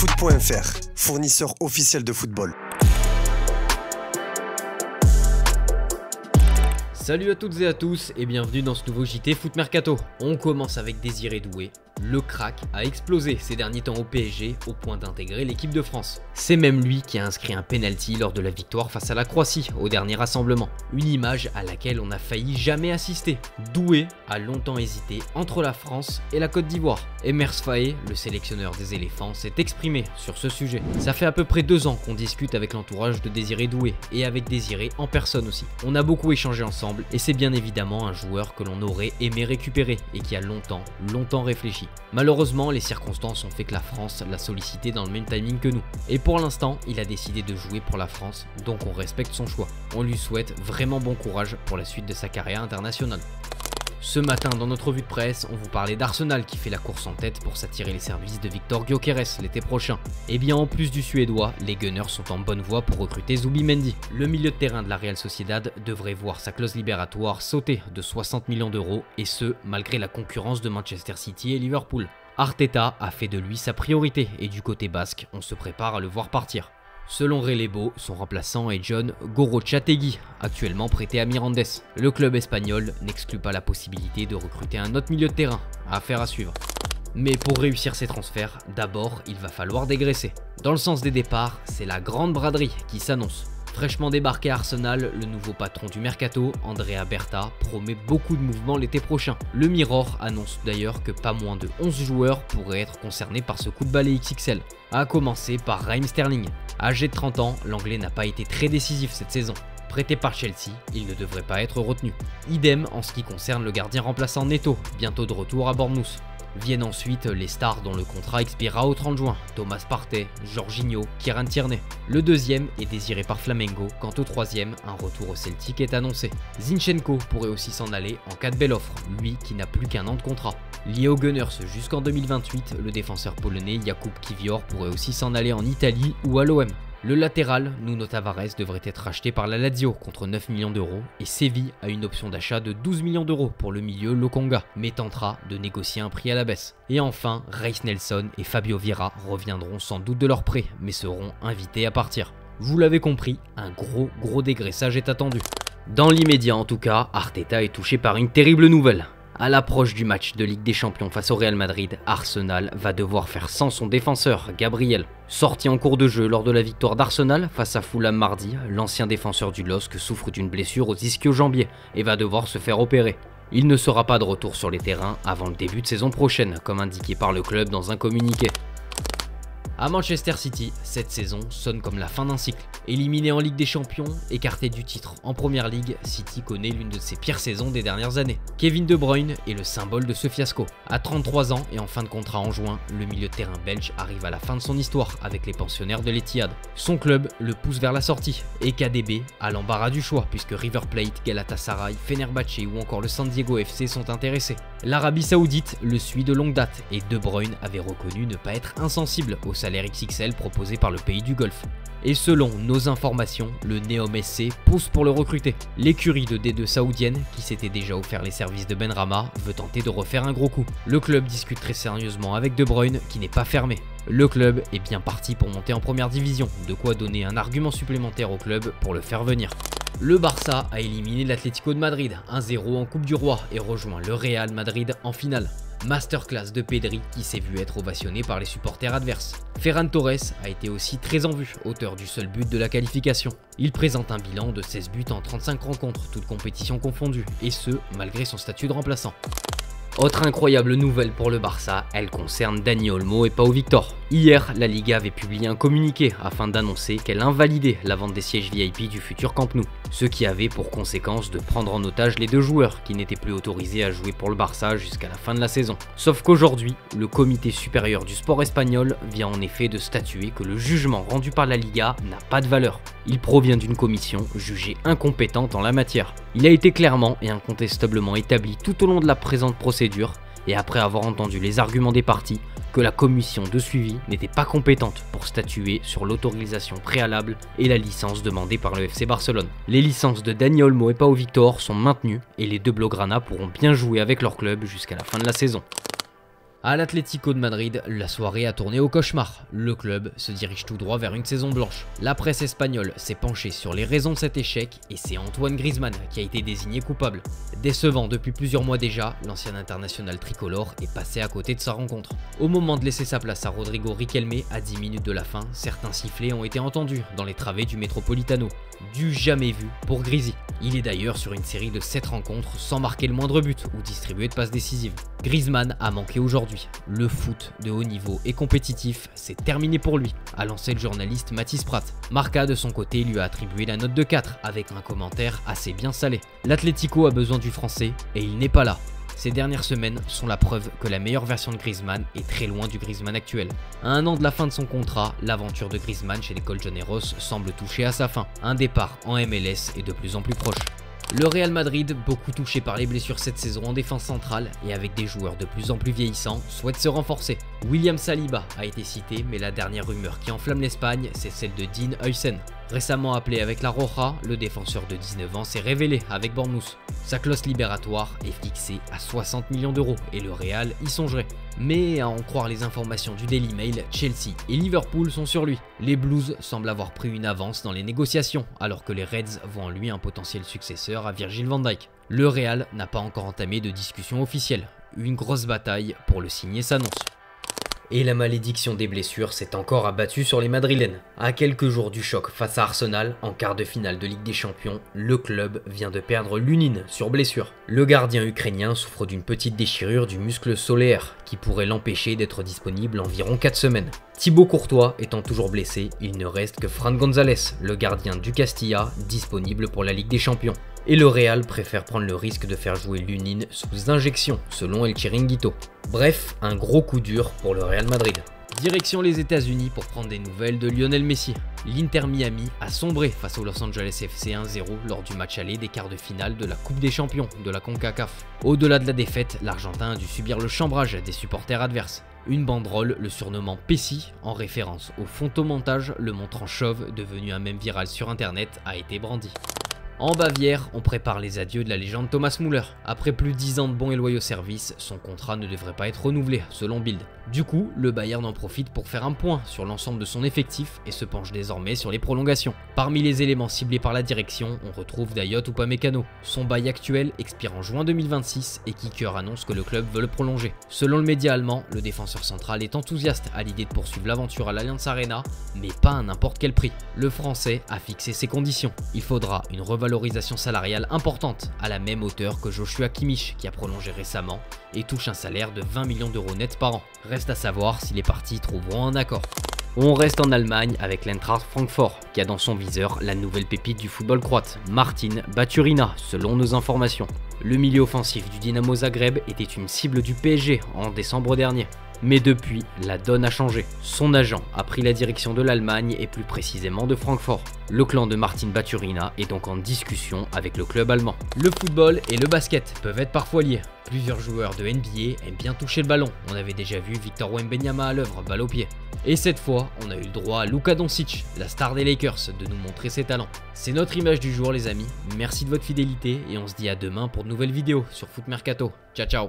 Foot.fr, fournisseur officiel de football. Salut à toutes et à tous et bienvenue dans ce nouveau JT Foot Mercato. On commence avec Désiré Doué. Le crack a explosé ces derniers temps au PSG au point d'intégrer l'équipe de France. C'est même lui qui a inscrit un penalty lors de la victoire face à la Croatie au dernier rassemblement. Une image à laquelle on n'a failli jamais assister. Doué a longtemps hésité entre la France et la Côte d'Ivoire. Emers Faé, le sélectionneur des éléphants, s'est exprimé sur ce sujet. Ça fait à peu près 2 ans qu'on discute avec l'entourage de Désiré Doué et avec Désiré en personne aussi. On a beaucoup échangé ensemble et c'est bien évidemment un joueur que l'on aurait aimé récupérer et qui a longtemps réfléchi. Malheureusement, les circonstances ont fait que la France l'a sollicité dans le même timing que nous. Et pour l'instant, il a décidé de jouer pour la France, donc on respecte son choix. On lui souhaite vraiment bon courage pour la suite de sa carrière internationale. Ce matin, dans notre revue de presse, on vous parlait d'Arsenal qui fait la course en tête pour s'attirer les services de Victor Gyökeres l'été prochain. Et bien en plus du Suédois, les Gunners sont en bonne voie pour recruter Zubimendi. Le milieu de terrain de la Real Sociedad devrait voir sa clause libératoire sauter de 60 millions d'euros et ce, malgré la concurrence de Manchester City et Liverpool. Arteta a fait de lui sa priorité et du côté basque, on se prépare à le voir partir. Selon Relebo, son remplaçant est John Gorrotxategi, actuellement prêté à Mirandes. Le club espagnol n'exclut pas la possibilité de recruter un autre milieu de terrain, affaire à suivre. Mais pour réussir ces transferts, d'abord il va falloir dégraisser. Dans le sens des départs, c'est la grande braderie qui s'annonce. Fraîchement débarqué à Arsenal, le nouveau patron du Mercato, Andrea Berta, promet beaucoup de mouvements l'été prochain. Le Mirror annonce d'ailleurs que pas moins de 11 joueurs pourraient être concernés par ce coup de balai XXL. À commencer par Raheem Sterling. Âgé de 30 ans, l'Anglais n'a pas été très décisif cette saison. Prêté par Chelsea, il ne devrait pas être retenu. Idem en ce qui concerne le gardien remplaçant Neto, bientôt de retour à Bournemouth. Viennent ensuite les stars dont le contrat expirera au 30 juin, Thomas Partey, Jorginho, Kieran Tierney. Le deuxième est désiré par Flamengo, quant au troisième, un retour au Celtic est annoncé. Zinchenko pourrait aussi s'en aller en cas de belle offre, lui qui n'a plus qu'1 an de contrat. Lié aux Gunners jusqu'en 2028, le défenseur polonais Jakub Kiwior pourrait aussi s'en aller en Italie ou à l'OM. Le latéral, Nuno Tavares, devrait être acheté par la Lazio contre 9 millions d'euros et Séville a une option d'achat de 12 millions d'euros pour le milieu Lokonga, mais tentera de négocier un prix à la baisse. Et enfin, Reiss Nelson et Fabio Vieira reviendront sans doute de leur prêt, mais seront invités à partir. Vous l'avez compris, un gros dégraissage est attendu. Dans l'immédiat en tout cas, Arteta est touché par une terrible nouvelle. À l'approche du match de Ligue des Champions face au Real Madrid, Arsenal va devoir faire sans son défenseur, Gabriel. Sorti en cours de jeu lors de la victoire d'Arsenal face à Fulham mardi, l'ancien défenseur du LOSC souffre d'une blessure aux ischio-jambiers et va devoir se faire opérer. Il ne sera pas de retour sur les terrains avant le début de saison prochaine, comme indiqué par le club dans un communiqué. À Manchester City, cette saison sonne comme la fin d'un cycle. Éliminé en Ligue des Champions, écarté du titre en Première Ligue, City connaît l'une de ses pires saisons des dernières années. Kevin De Bruyne est le symbole de ce fiasco. À 33 ans et en fin de contrat en juin, le milieu de terrain belge arrive à la fin de son histoire avec les pensionnaires de l'Etihad. Son club le pousse vers la sortie et KDB a l'embarras du choix puisque River Plate, Galatasaray, Fenerbahçe ou encore le San Diego FC sont intéressés. L'Arabie Saoudite le suit de longue date et De Bruyne avait reconnu ne pas être insensible au salaire XXL proposé par le pays du Golfe. Et selon nos informations, le Neom SC pousse pour le recruter. L'écurie de D2 saoudienne, qui s'était déjà offert les services de Benrahma, veut tenter de refaire un gros coup. Le club discute très sérieusement avec De Bruyne, qui n'est pas fermé. Le club est bien parti pour monter en première division, de quoi donner un argument supplémentaire au club pour le faire venir. Le Barça a éliminé l'Atlético de Madrid 1-0 en Coupe du Roi et rejoint le Real Madrid en finale. Masterclass de Pedri qui s'est vu être ovationné par les supporters adverses. Ferran Torres a été aussi très en vue, auteur du seul but de la qualification. Il présente un bilan de 16 buts en 35 rencontres, toutes compétitions confondues, et ce, malgré son statut de remplaçant. Autre incroyable nouvelle pour le Barça, elle concerne Dani Olmo et Pau Victor. Hier, la Liga avait publié un communiqué afin d'annoncer qu'elle invalidait la vente des sièges VIP du futur Camp Nou, ce qui avait pour conséquence de prendre en otage les 2 joueurs qui n'étaient plus autorisés à jouer pour le Barça jusqu'à la fin de la saison. Sauf qu'aujourd'hui, le comité supérieur du sport espagnol vient en effet de statuer que le jugement rendu par la Liga n'a pas de valeur. Il provient d'une commission jugée incompétente en la matière. Il a été clairement et incontestablement établi tout au long de la présente procédure, et après avoir entendu les arguments des parties, que la commission de suivi n'était pas compétente pour statuer sur l'autorisation préalable et la licence demandée par le FC Barcelone. Les licences de Dani Olmo et Pau Victor sont maintenues et les 2 Blaugrana pourront bien jouer avec leur club jusqu'à la fin de la saison. À l'Atlético de Madrid, la soirée a tourné au cauchemar. Le club se dirige tout droit vers une saison blanche. La presse espagnole s'est penchée sur les raisons de cet échec et c'est Antoine Griezmann qui a été désigné coupable. Décevant depuis plusieurs mois déjà, l'ancien international tricolore est passé à côté de sa rencontre. Au moment de laisser sa place à Rodrigo Riquelme à 10 minutes de la fin, certains sifflets ont été entendus dans les travées du Metropolitano. Du jamais vu pour Griezzy. Il est d'ailleurs sur une série de 7 rencontres sans marquer le moindre but ou distribuer de passes décisives. Griezmann a manqué aujourd'hui. Le foot de haut niveau et compétitif, c'est terminé pour lui, a lancé le journaliste Mathis Prat. Marca de son côté lui a attribué la note de 4 avec un commentaire assez bien salé. L'Atlético a besoin du français et il n'est pas là. Ces dernières semaines sont la preuve que la meilleure version de Griezmann est très loin du Griezmann actuel. À un an de la fin de son contrat, l'aventure de Griezmann chez les Colchoneros semble toucher à sa fin. Un départ en MLS est de plus en plus proche. Le Real Madrid, beaucoup touché par les blessures cette saison en défense centrale et avec des joueurs de plus en plus vieillissants, souhaite se renforcer. William Saliba a été cité, mais la dernière rumeur qui enflamme l'Espagne, c'est celle de Dean Huijsen. Récemment appelé avec la Roja, le défenseur de 19 ans s'est révélé avec Bournemouth. Sa clause libératoire est fixée à 60 millions d'euros et le Real y songerait. Mais à en croire les informations du Daily Mail, Chelsea et Liverpool sont sur lui. Les Blues semblent avoir pris une avance dans les négociations, alors que les Reds voient en lui un potentiel successeur à Virgil van Dijk. Le Real n'a pas encore entamé de discussion officielle. Une grosse bataille pour le signer s'annonce. Et la malédiction des blessures s'est encore abattue sur les Madrilènes. À quelques jours du choc face à Arsenal, en quart de finale de Ligue des Champions, le club vient de perdre Lunin sur blessure. Le gardien ukrainien souffre d'une petite déchirure du muscle solaire qui pourrait l'empêcher d'être disponible environ 4 semaines. Thibaut Courtois étant toujours blessé, il ne reste que Fran González, le gardien du Castilla, disponible pour la Ligue des Champions. Et le Real préfère prendre le risque de faire jouer Lunin sous injection, selon El Chiringuito. Bref, un gros coup dur pour le Real Madrid. Direction les États-Unis pour prendre des nouvelles de Lionel Messi. L'Inter Miami a sombré face au Los Angeles FC 1-0 lors du match aller des quarts de finale de la Coupe des Champions de la CONCACAF. Au-delà de la défaite, l'Argentin a dû subir le chambrage des supporters adverses. Une banderole le surnommant Pessi, en référence au photomontage le montrant chauve devenu un mème viral sur internet, a été brandi. En Bavière, on prépare les adieux de la légende Thomas Müller. Après plus de 10 ans de bons et loyaux services, son contrat ne devrait pas être renouvelé, selon Bild. Du coup, le Bayern en profite pour faire un point sur l'ensemble de son effectif et se penche désormais sur les prolongations. Parmi les éléments ciblés par la direction, on retrouve Dayot Upamecano. Son bail actuel expire en juin 2026 et Kicker annonce que le club veut le prolonger. Selon le média allemand, le défenseur central est enthousiaste à l'idée de poursuivre l'aventure à l'Allianz Arena, mais pas à n'importe quel prix. Le Français a fixé ses conditions. Il faudra une revalorisation salariale importante, à la même hauteur que Joshua Kimmich qui a prolongé récemment et touche un salaire de 20 millions d'euros net par an. Reste à savoir si les parties trouveront un accord. On reste en Allemagne avec l'Eintracht Francfort qui a dans son viseur la nouvelle pépite du football croate, Martin Baturina, selon nos informations. Le milieu offensif du Dynamo Zagreb était une cible du PSG en décembre dernier. Mais depuis, la donne a changé. Son agent a pris la direction de l'Allemagne et plus précisément de Francfort. Le clan de Martin Baturina est donc en discussion avec le club allemand. Le football et le basket peuvent être parfois liés. Plusieurs joueurs de NBA aiment bien toucher le ballon. On avait déjà vu Victor Wembanyama à l'œuvre, balle au pied. Et cette fois, on a eu le droit à Luka Doncic, la star des Lakers, de nous montrer ses talents. C'est notre image du jour les amis. Merci de votre fidélité et on se dit à demain pour de nouvelles vidéos sur Foot Mercato. Ciao ciao.